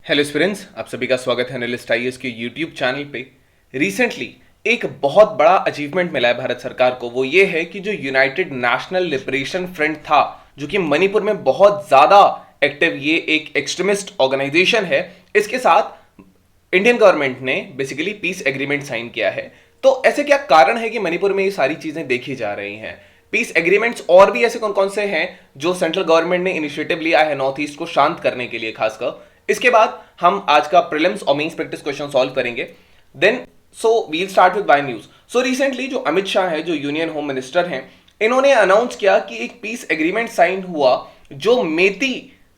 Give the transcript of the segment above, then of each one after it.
Hello students, आप सभी का स्वागत है एनालिस्ट आईएएस के यूट्यूब चैनल पे। रिसेंटली एक बहुत बड़ा अचीवमेंट मिला है भारत सरकार को। वो ये है कि जो यूनाइटेड नेशनल लिबरेशन फ्रंट था, जो कि मणिपुर में बहुत ज्यादा एक्टिव ये एक एक्सट्रीमिस्ट ऑर्गेनाइजेशन है, इसके साथ इंडियन गवर्नमेंट ने बेसिकली पीस एग्रीमेंट साइन किया है। तो ऐसे क्या कारण है कि मणिपुर में ये सारी चीजें देखी जा रही हैं? पीस एग्रीमेंट्स और भी ऐसे कौन कौन से हैं जो सेंट्रल गवर्नमेंट ने इनिशिएटिव लिया है नॉर्थ ईस्ट को शांत करने के लिए खासकर? इसके बाद हम आज का प्रीलिम्स और मेंस प्रैक्टिस क्वेश्चन सॉल्व करेंगे। Then we'll start with Y news. Recently जो अमित शाह है, जो यूनियन होम मिनिस्टर हैं, इन्होंने अनाउंस किया कि एक पीस एग्रीमेंट साइन हुआ जो मेती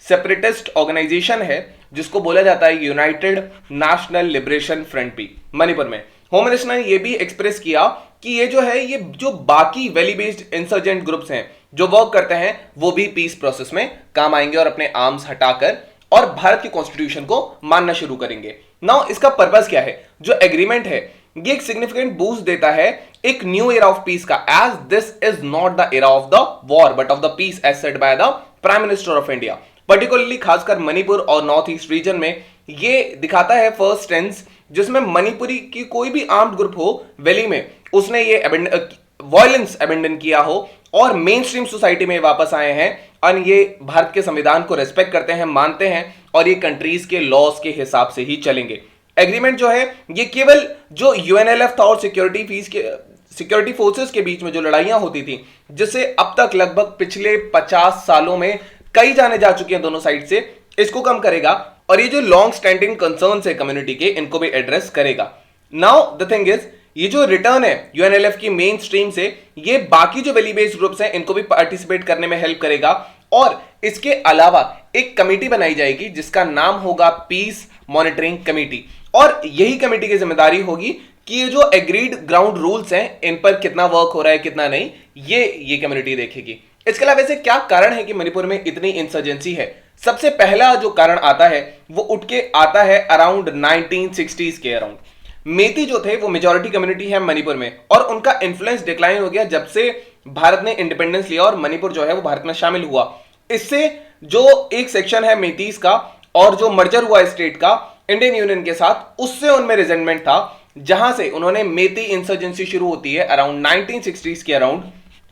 सेपरेटिस्ट ऑर्गेनाइजेशन है, जिसको बोला जाता है यूनाइटेड नेशनल लिबरेशन फ्रंट भी मणिपुर में। होम मिनिस्टर ने यह भी एक्सप्रेस किया कि ये जो है, ये जो बाकी वैली बेस्ड इंसर्जेंट ग्रुप्स हैं जो वर्क करते हैं, वो भी पीस प्रोसेस में काम आएंगे और अपने आर्म्स हटाकर और भारत के कॉन्स्टिट्यूशन को मानना शुरू करेंगे। नाउ इसका पर्पस क्या है? जो एग्रीमेंट है ये एक सिग्निफिकेंट बूस्ट देता है एक न्यू एरा ऑफ पीस का, as this is not the era of the war but of the peace as said by the prime minister of India. Particularly खासकर मणिपुर और नॉर्थ ईस्ट रीजन में ये दिखाता है फर्स्ट टेंस जिसमें मणिपुरी की कोई भी आर्म्ड ग्रुप हो वैली में, उसने ये वायलेंस अबेंडन किया हो और मेन स्ट्रीम सोसाइटी में वापस आए हैं और ये भारत के संविधान को रेस्पेक्ट करते हैं, मानते हैं और ये कंट्रीज के लॉज के हिसाब से ही चलेंगे। एग्रीमेंट जो है ये केवल जो यूएनएलएफ था और सिक्योरिटी फोर्सेस के बीच में जो लड़ाइयां होती थी, जिससे अब तक लगभग पिछले 50 सालों में कई जाने जा चुके हैं दोनों साइड से, इसको कम करेगा और ये जो लॉन्ग स्टैंडिंग कंसर्न्स है कम्युनिटी के, इनको भी एड्रेस करेगा। नाउ द थिंग इज, ये जो रिटर्न है यूएनएलएफ की मेन स्ट्रीम से, ये बाकी जो वैली बेस्ड ग्रुप्स हैं इनको भी पार्टिसिपेट करने में हेल्प करेगा। और इसके अलावा एक कमेटी बनाई जाएगी जिसका नाम होगा पीस मॉनिटरिंग कमेटी, और यही कमेटी की जिम्मेदारी होगी कि ये जो एग्रीड ग्राउंड रूल्स हैं इन पर कितना वर्क हो रहा है कितना नहीं, ये कम्युनिटी देखेगी। इसके अलावा वैसे क्या कारण है कि मणिपुर में इतनी इंसर्जेंसी है? सबसे पहला जो कारण आता है वो उठ के आता है अराउंड 1960s के अराउंड। मेती जो थे वो मेजॉरिटी कम्युनिटी है मणिपुर में और उनका इन्फ्लुएंस डिक्लाइन हो गया जब से भारत ने इंडिपेंडेंस लिया और मणिपुर जो है वो भारत में शामिल हुआ। इससे जो एक सेक्शन है मेतीस का और जो मर्जर हुआ स्टेट का इंडियन यूनियन के साथ, उससे उनमें रिजेंटमेंट था, जहां से उन्होंने मेती इंसर्जेंसी शुरू होती है अराउंड 1960s के around.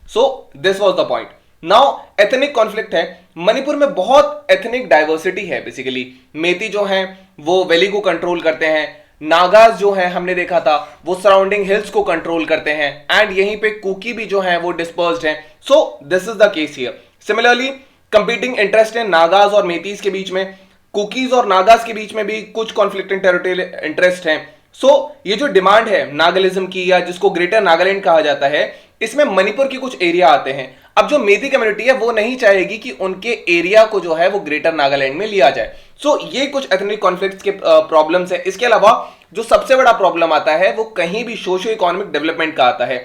So this was the point. Now ethnic conflict है मणिपुर में, बहुत एथनिक डाइवर्सिटी है। बेसिकली मेती जो है वो वैली को कंट्रोल करते हैं, नागाज जो है हमने देखा था वो सराउंडिंग हिल्स को कंट्रोल करते हैं, एंड यहीं पे कुकी भी जो है वो डिस्पर्स्ड हैं। So this is the case here. Similarly competing interest है नागाज और मेतीस के बीच में, कुकीज और नागाज के बीच में भी कुछ कॉन्फ्लिक्टिंग टेरिटोरियल इंटरेस्ट हैं। सो ये जो डिमांड है नागालिज्म की, या जिसको ग्रेटर नागालैंड कहा जाता है, इसमें मणिपुर के कुछ एरिया आते हैं। अब जो मेती कम्युनिटी है वो नहीं चाहेगी कि उनके एरिया को जो है वो ग्रेटर नागालैंड में लिया जाए। सो ये कुछ एथनिक कॉन्फ्लिक्ट्स के प्रॉब्लम्स है। इसके अलावा जो सबसे बड़ा प्रॉब्लम आता है वो कहीं भी सोशियो इकोनॉमिक डेवलपमेंट का आता है।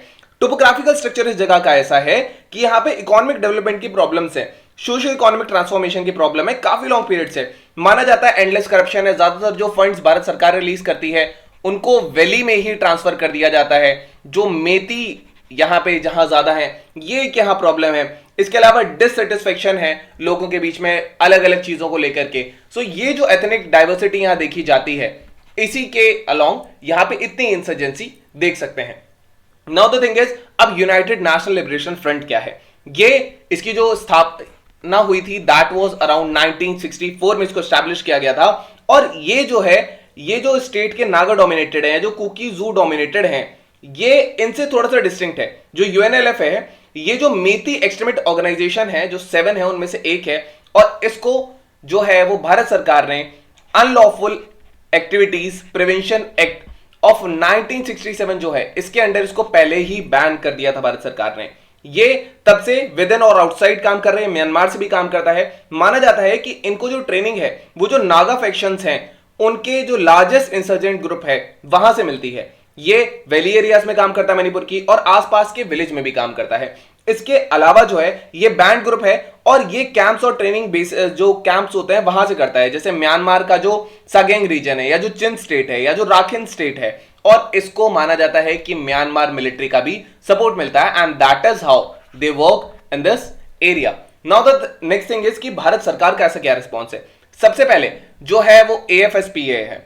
टोपोग्राफिकल स्ट्रक्चर इस जगह का ऐसा है कि यहाँ पे इकोनॉमिक डेवलपमेंट की प्रॉब्लम्स है, सोशियो इकोनॉमिक ट्रांसफॉर्मेशन की प्रॉब्लम है, काफी लॉन्ग पीरियड से। माना जाता है एंडलेस करप्शन है, ज्यादातर जो फंड्स भारत सरकार रिलीज करती है उनको वैली में ही ट्रांसफर कर दिया जाता है, जो मेती यहां पे जहां ज्यादा है, ये एक यहां प्रॉब्लम है। इसके अलावा डिससेटिस्फेक्शन है लोगों के बीच में अलग अलग चीजों को लेकर के। सो ये जो एथनिक डाइवर्सिटी यहां देखी जाती है, इसी के अलोंग यहां पे इतनी इंसर्जेंसी देख सकते हैं। नाउ द थिंग इज, अब यूनाइटेड नेशनल लिबरेशन फ्रंट क्या है? ये इसकी जो स्थापना हुई थी दैट वाज अराउंड 1964 में इसको एस्टैब्लिश किया गया था। और ये जो है, ये जो स्टेट के नागा डोमिनेटेड है, जो कुकी जू डोमिनेटेड है, ये इनसे थोड़ा सा डिस्टिंक्ट है। जो यूएनएलएफ है ये जो मेती एक्सट्रीमिस्ट ऑर्गेनाइजेशन है, जो 7 है उनमें से एक है, और इसको जो है वो भारत सरकार ने unlawful activities prevention act of 1967 जो है इसके अंडर इसको पहले ही बैन कर दिया था भारत सरकार ने। ये तब से विद इन और आउटसाइड काम कर रहे हैं, म्यांमार से भी काम करता है। माना जाता है कि इनको जो ट्रेनिंग है वो जो नागा फैक्शंस हैं उनके जो लार्जेस्ट इंसर्जेंट ग्रुप है वहां से मिलती है। ये वैली एरियाज में काम करता है मणिपुर की, और आसपास के विलेज में भी काम करता है। इसके अलावा जो है ये बैंड ग्रुप है और ये कैंप्स और ट्रेनिंग बेस जो कैंप्स होते हैं वहां से करता है, जैसे म्यांमार का जो सागेंग रीजन है, या जो चिन स्टेट है, या जो राखिन स्टेट है, और इसको माना जाता है कि म्यांमार मिलिट्री का भी सपोर्ट मिलता है, and that is how they work in this area. Now the next thing is कि भारत सरकार का ऐसा क्या रिस्पॉन्स है? सबसे पहले जो है वो AFSPA है।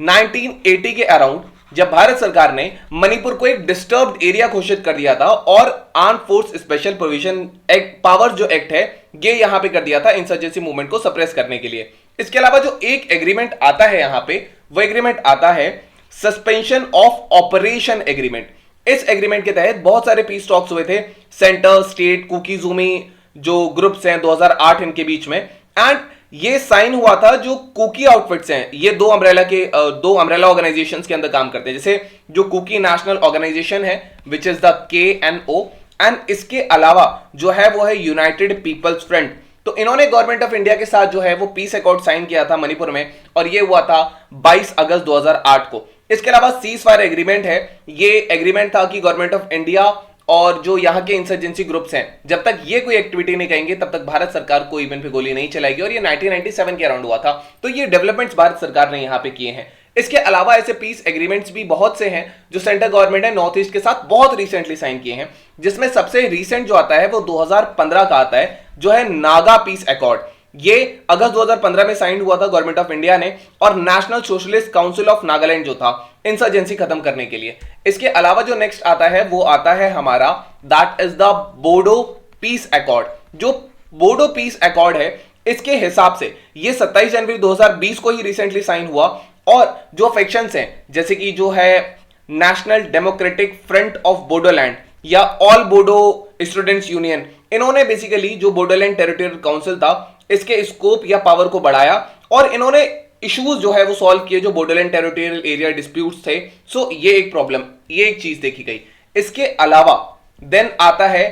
1980 के अराउंड जब भारत सरकार ने मणिपुर को एक डिस्टर्ब्ड एरिया घोषित कर दिया था और arm force special provision act power जो एक्ट है ये यहां पे कर दिया था इंसर्जेंसी मूवमेंट को सप्रेस करने के लिए। इसके अलावा जो एक एग्रीमेंट आता है यहां पे वो एग्रीमेंट आता है सस्पेंशन ऑफ ऑपरेशन एग्रीमेंट। इस एग्रीमेंट के तहत बहुत सारे पीस टॉक्स हुए थे सेंटर स्टेट कुकीजुमी जो ग्रुप्स हैं 2008 इनके बीच में, एंड ये साइन हुआ था जो कुकी आउटफिट्स हैं ये दो अम्ब्रेला ऑर्गेनाइजेशंस के अंदर काम करते हैं, जैसे जो कुकी नेशनल ऑर्गेनाइजेशन है which is the KNO, and इसके अलावा जो है वो है यूनाइटेड पीपल्स फ्रंट। तो इन्होंने गवर्नमेंट ऑफ इंडिया के साथ जो है वो पीस अकॉर्ड साइन किया था मणिपुर में और ये हुआ था 22 अगस्त 2008 को। इसके अलावा सीज फायर एग्रीमेंट है, ये एग्रीमेंट था कि गवर्नमेंट ऑफ इंडिया और जो यहाँ के इंसर्जेंसी ग्रुप्स हैं जब तक ये कोई एक्टिविटी नहीं करेंगे तब तक भारत सरकार कोई इवन पे गोली नहीं चलाएगी, और ये 1997 के अराउंड हुआ था। तो ये डेवलपमेंट्स भारत सरकार ने यहाँ पे किए हैं। इसके अलावा ऐसे पीस एग्रीमेंट्स भी बहुत से हैं जो सेंट्रल गवर्नमेंट ने नॉर्थ ईस्ट के साथ बहुत रिसेंटली साइन किए हैं, जिसमें सबसे रिसेंट जो आता है वो 2015 का आता है जो है नागा पीस अकॉर्ड। ये अगस्त 2015 में साइन हुआ था गवर्नमेंट ऑफ इंडिया ने और national socialist council of Nagaland जो था इंसर्जेंसी खत्म करने के लिए। इसके अलावा जो नेक्स्ट आता है वो आता है हमारा that is the Bodo peace accord. जो बोडो पीस अकॉर्ड है इसके हिसाब से ये 27 जनवरी 2020 को ही रिसेंटली साइन हुआ, और जो फैक्शंस हैं जैसे कि जो है national democratic front of Bodoland या ऑल बोडो स्टूडेंट्स यूनियन, इन्होंने बेसिकली जो बोडोलैंड टेरिटोरियल काउंसिल था इसके स्कोप या पावर को बढ़ाया और इन्होंने इश्यूज जो है वो सॉल्व किए जो बोडोलैंड टेरिटोरियल एरिया डिस्प्यूट्स थे। सो ये एक प्रॉब्लम, ये एक चीज देखी गई। इसके अलावा देन आता है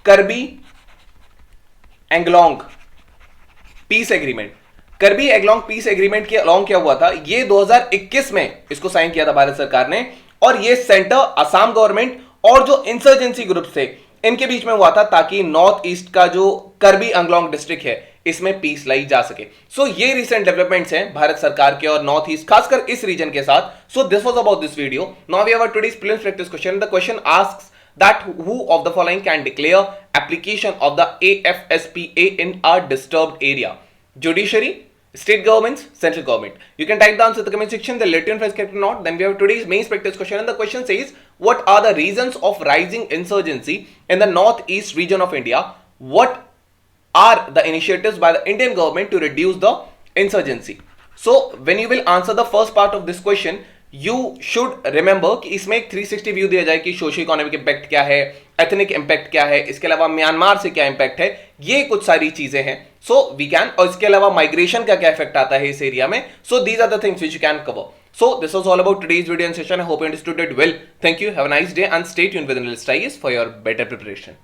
करबी एंगलोंग पीस एग्रीमेंट। करबी एंगलोंग पीस एग्रीमेंट के अलोंग क्या हुआ था, ये 2021 में इसको साइन किया था भारत सरकार ने, और ये सेंटर असम गवर्नमेंट और जो इंसर्जेंसी ग्रुप थे इनके बीच में हुआ था ताकि नॉर्थ ईस्ट का जो करबी एंगलोंग डिस्ट्रिक्ट है इसमें पीस लाई जा सके। सो ये रिसेंट डेवलपमेंट्स हैं भारत सरकार के और नॉर्थ ईस्ट खासकर इस रीजन के साथ। So this was about this video. Now we have our today's prelims practice question. The question asks that who of the following can declare application of the AFSPA in a disturbed area? Judiciary, state governments, central government. You can type the answer in the comment section. The later phrase correct or not. Then we have today's main practice question, and the question says, what are the reasons of rising insurgency in the northeast region of India? What are the initiatives by the Indian government to reduce the insurgency? So when you will answer the first part of this question, you should remember कि इसमें एक 360 view दिया जाए कि socio economic impact क्या है, ethnic impact क्या है, इसके अलावा म्यांमार से क्या इंपैक्ट है, ये कुछ सारी चीजें हैं। सो वी कैन, और इसके अलावा माइग्रेशन का क्या इफेक्ट आता है इस एरिया में। So these are the things which you can cover. So this was all about today's video and session. I hope you understood it well. Thank you, have a nice day and stay tuned with Analyst IAS for your better preparation.